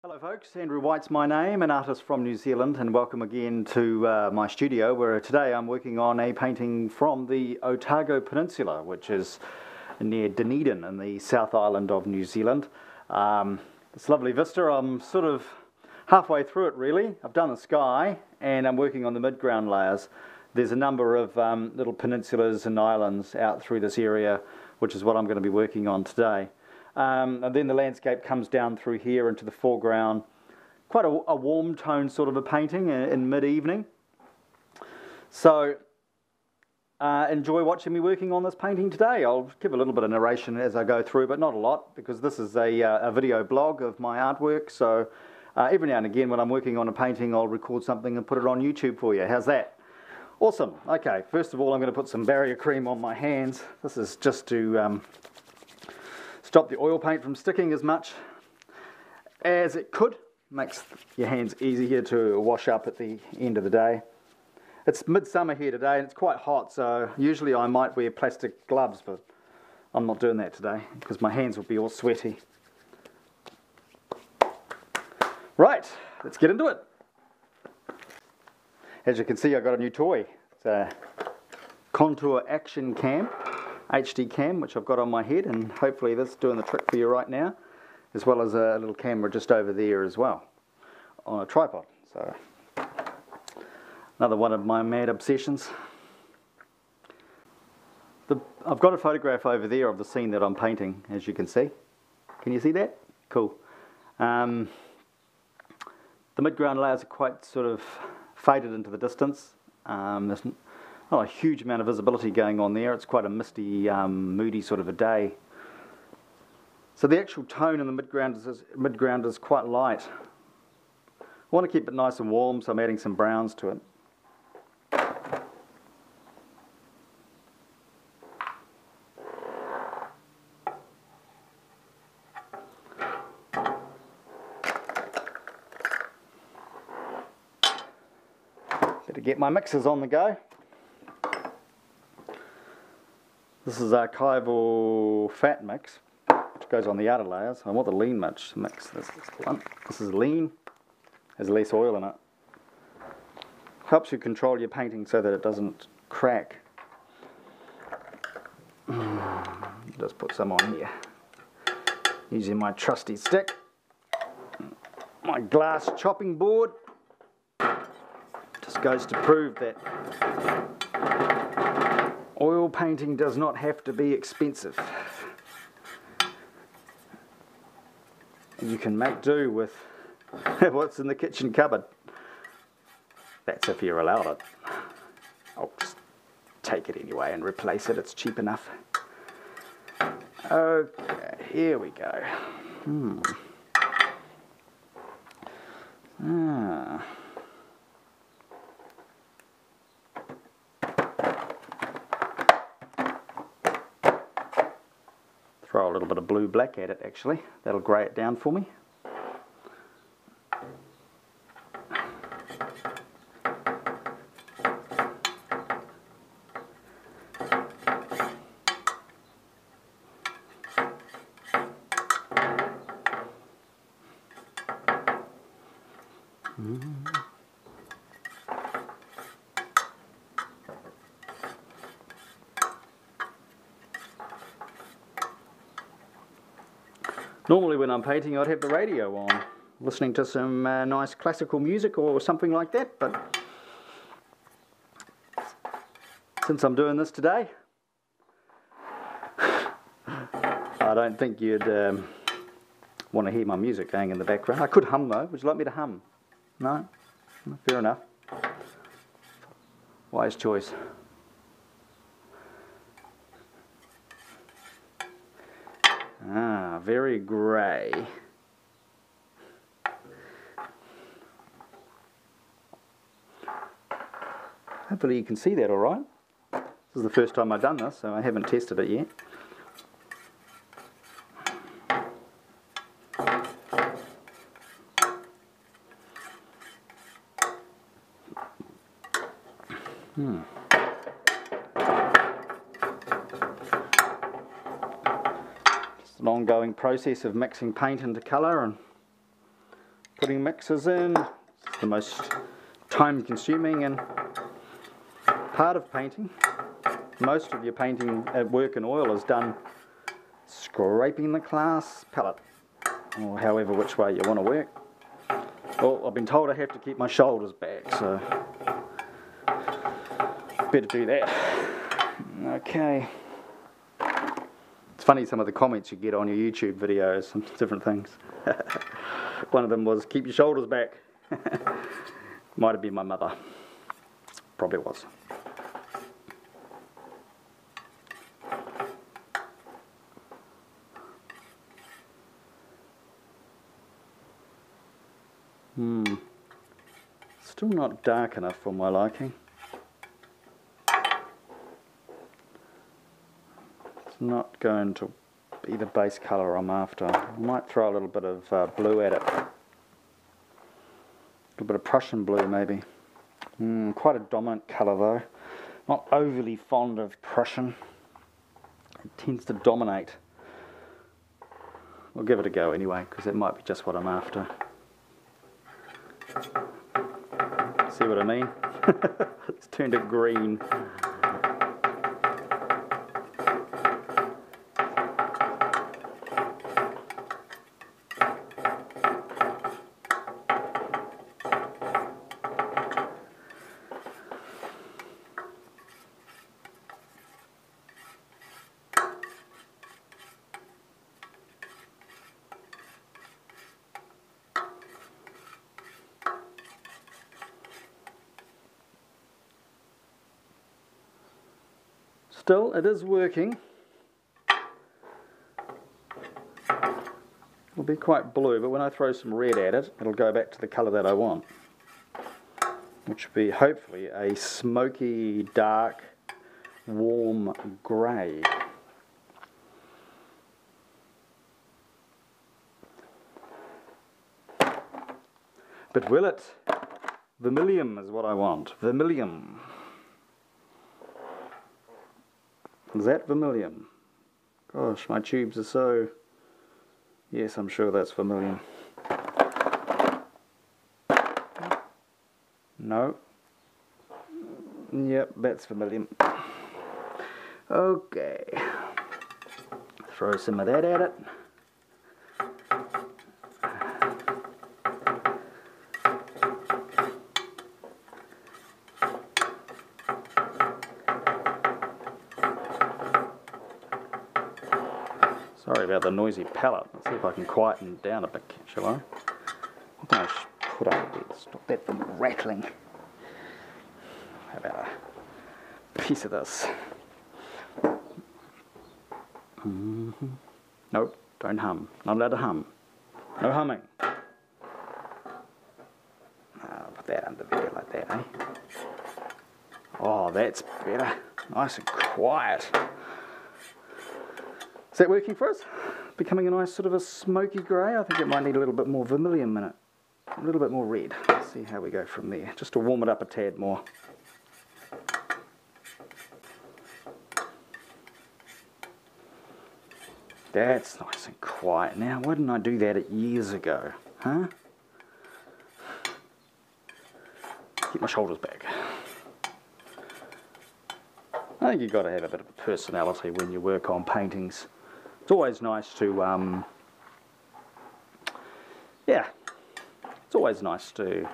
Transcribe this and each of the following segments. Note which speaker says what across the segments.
Speaker 1: Hello folks, Andrew White's my name, an artist from New Zealand, and welcome again to my studio where today I'm working on a painting from the Otago Peninsula, which is near Dunedin in the South Island of New Zealand. This lovely vista, I'm sort of halfway through it really. I've done the sky and I'm working on the mid-ground layers. There's a number of little peninsulas and islands out through this area, which is what I'm going to be working on today. And then the landscape comes down through here into the foreground. Quite a warm tone sort of a painting in mid-evening. So enjoy watching me working on this painting today. I'll give a little bit of narration as I go through, but not a lot, because this is a video blog of my artwork. So every now and again when I'm working on a painting, I'll record something and put it on YouTube for you. How's that? Awesome. Okay, first of all I'm going to put some barrier cream on my hands. This is just to stop the oil paint from sticking as much as it could. Makes your hands easier to wash up at the end of the day. It's midsummer here today and it's quite hot, so usually I might wear plastic gloves, but I'm not doing that today because my hands will be all sweaty. Right, let's get into it. As you can see, I've got a new toy. It's a Contour Action Cam. HD cam, which I've got on my head, and hopefully this is doing the trick for you right now, as well as a little camera just over there as well on a tripod. So another one of my mad obsessions. I've got a photograph over there of the scene that I'm painting, as you can see. Can you see that? Cool. The mid-ground layers are quite sort of faded into the distance. There's not a huge amount of visibility going on there. It's quite a misty, moody sort of a day. So the actual tone in the mid-ground is quite light. I want to keep it nice and warm, so I'm adding some browns to it. Better get my mixers on the go. This is archival fat mix, which goes on the outer layers. I want the lean mix. This is lean, has less oil in it. Helps you control your painting so that it doesn't crack. Just put some on here. Using my trusty stick. My glass chopping board. Just goes to prove that oil painting does not have to be expensive. You can make do with what's in the kitchen cupboard. That's if you're allowed it. I'll just take it anyway and replace it, it's cheap enough. Okay, here we go. Throw a little bit of blue black at it actually, that'll grey it down for me. Normally when I'm painting I'd have the radio on, listening to some nice classical music or something like that, but since I'm doing this today, I don't think you'd want to hear my music going in the background. I could hum though. Would you like me to hum? No? Fair enough. Wise choice. Very grey. Hopefully you can see that all right. This is the first time I've done this, so I haven't tested it yet. It's an ongoing process of mixing paint into colour and putting mixes in. It's the most time consuming and part of painting. Most of your painting at work in oil is done scraping the glass palette, or however which way you want to work. Well, I've been told I have to keep my shoulders back, so better do that. Okay. It's funny some of the comments you get on your YouTube videos and different things. One of them was, keep your shoulders back. Might have been my mother. Probably was. Still not dark enough for my liking. It's not going to be the base colour I'm after. I might throw a little bit of blue at it. A little bit of Prussian blue maybe. Quite a dominant colour though. Not overly fond of Prussian. It tends to dominate. We'll give it a go anyway, because it might be just what I'm after. See what I mean? It's turned it green. Still, it is working. It'll be quite blue, but when I throw some red at it, it'll go back to the colour that I want, which will be hopefully a smoky, dark, warm grey. But will it? Vermilion is what I want. Vermilion. Is that vermilion? Gosh, my tubes are so... Yes, I'm sure that's vermilion. No. Yep, that's vermilion. Okay. Throw some of that at it. Sorry about the noisy palette. Let's see if I can quieten it down a bit, shall I? What can I put up there to stop that from rattling? How about a piece of this? Nope, don't hum. Not allowed to hum. No humming. Put that under there like that, eh? Oh, that's better. Nice and quiet. Is that working for us? Becoming a nice sort of a smoky grey. I think it might need a little bit more vermilion in it. A little bit more red. Let's see how we go from there. Just to warm it up a tad more. That's nice and quiet now. Why didn't I do that years ago? Huh? Keep my shoulders back. I think you've got to have a bit of a personality when you work on paintings. It's always nice to, yeah, it's always nice to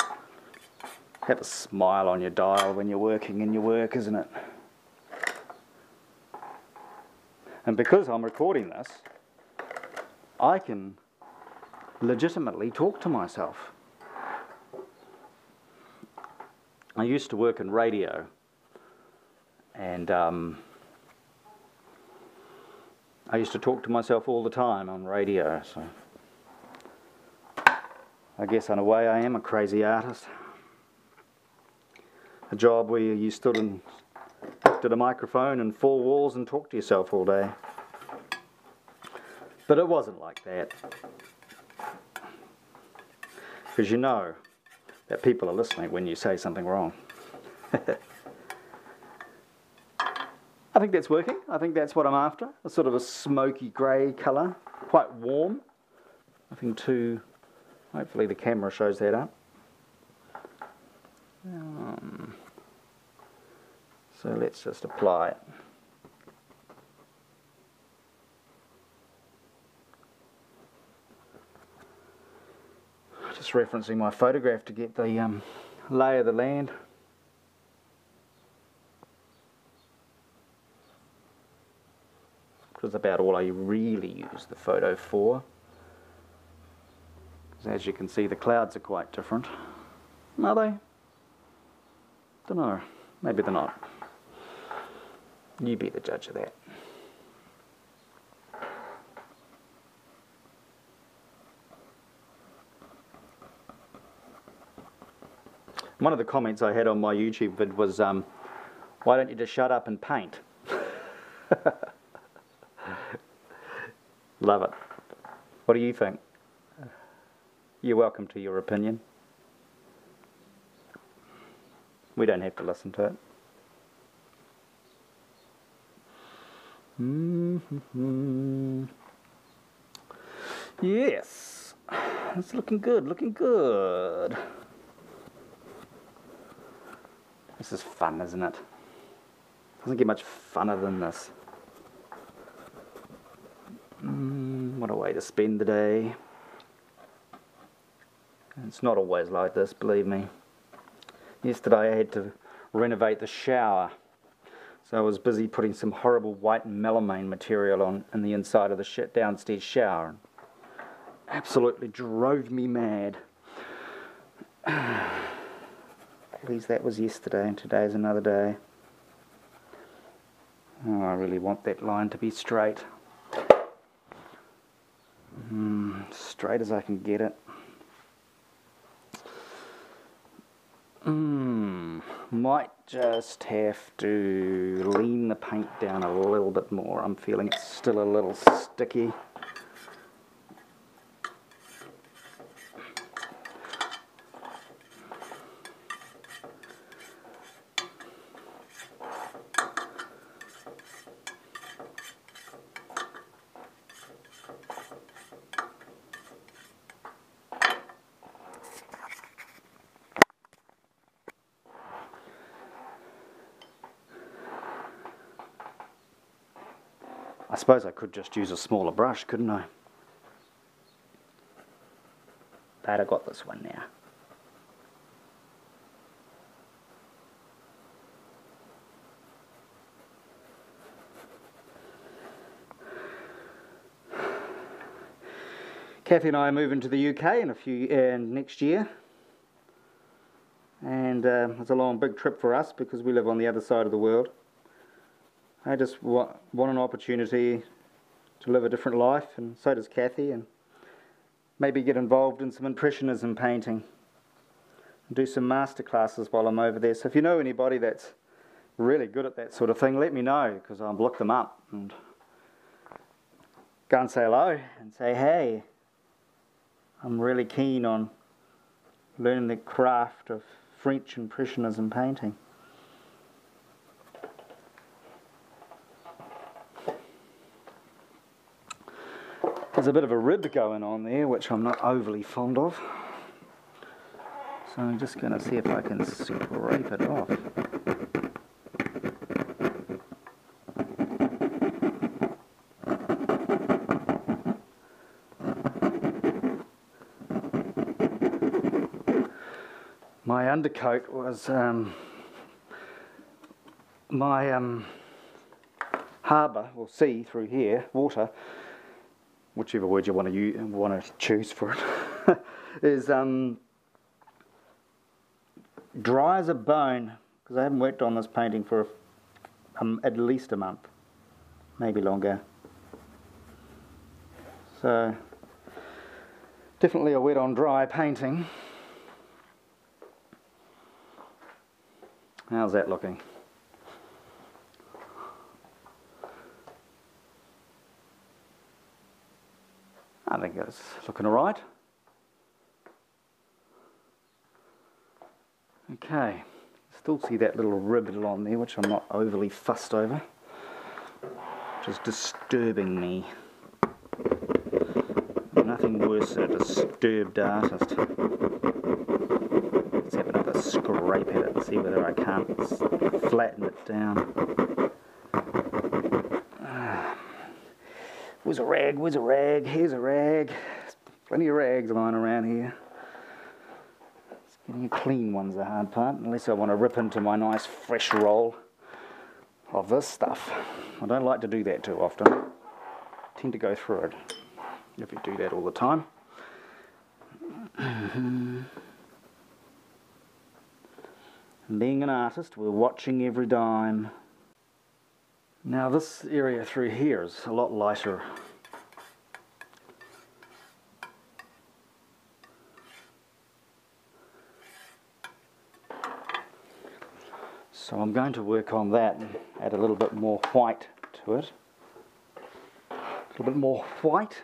Speaker 1: have a smile on your dial when you're working in your work, isn't it? And because I'm recording this, I can legitimately talk to myself. I used to work in radio, and I used to talk to myself all the time on radio, so I guess in a way I am a crazy artist. A job where you stood and looked at a microphone and four walls and talked to yourself all day. But it wasn't like that. Because you know that people are listening when you say something wrong. I think that's working. I think that's what I'm after. A sort of a smoky grey colour. Quite warm. Nothing too Hopefully the camera shows that up. So let's just apply it. Just referencing my photograph to get the lay of the land. Which is about all I really use the photo for. Because as you can see, the clouds are quite different. Are they? Don't know. Maybe they're not. You be the judge of that. One of the comments I had on my YouTube vid was, why don't you just shut up and paint? Love it. What do you think? You're welcome to your opinion. We don't have to listen to it. Yes, it's looking good, looking good. This is fun, isn't it? Doesn't get much funner than this. What a way to spend the day. It's not always like this, believe me. Yesterday I had to renovate the shower. So I was busy putting some horrible white melamine material on in the inside of the downstairs shower. Absolutely drove me mad. At least that was yesterday, and today's another day. Oh, I really want that line to be straight. Straight as I can get it. Might just have to lean the paint down a little bit more. I'm feeling it's still a little sticky. I suppose I could just use a smaller brush, couldn't I? But I got this one now. Kathy and I are moving to the UK in next year, and it's a long, big trip for us because we live on the other side of the world. I just want an opportunity to live a different life, and so does Kathy, and maybe get involved in some impressionism painting and do some master classes while I'm over there. So if you know anybody that's really good at that sort of thing, let me know, because I'll look them up and go and say hello and say, hey, I'm really keen on learning the craft of French impressionism painting. There's a bit of a rib going on there, which I'm not overly fond of. So I'm just going to see if I can scrape it off. My undercoat was my harbour, or sea through here, water, whichever word you want to choose for it, is dry as a bone, because I haven't worked on this painting for at least a month, maybe longer. So definitely a wet on dry painting. How's that looking? I think it's looking alright. Okay, still see that little rib on there, which I'm not overly fussed over, which is disturbing me. Nothing worse than a disturbed artist. Let's have another scrape at it and see whether I can't flatten it down. Where's a rag? Where's a rag? Here's a rag. There's plenty of rags lying around here. Getting a clean one's the hard part, unless I want to rip into my nice fresh roll of this stuff. I don't like to do that too often. I tend to go through it if you do that all the time. Being an artist, we're watching every dime. Now this area through here is a lot lighter. So I'm going to work on that and add a little bit more white to it. A little bit more white.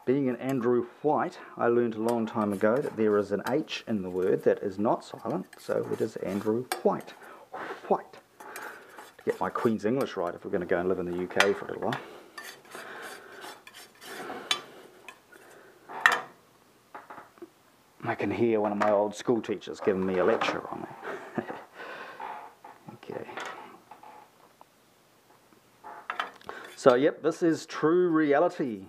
Speaker 1: Being an Andrew White, I learned a long time ago that there is an H in the word that is not silent, so it is Andrew White. White. To get my Queen's English right if we're going to go and live in the UK for a little while. I can hear one of my old school teachers giving me a lecture on it. Okay. So, yep, this is true reality.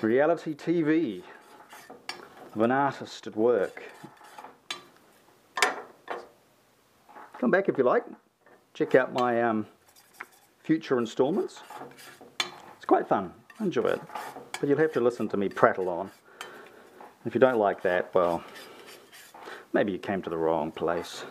Speaker 1: Reality TV of an artist at work. Come back if you like. Check out my future installments. It's quite fun. Enjoy it. But you'll have to listen to me prattle on. If you don't like that, well, maybe you came to the wrong place.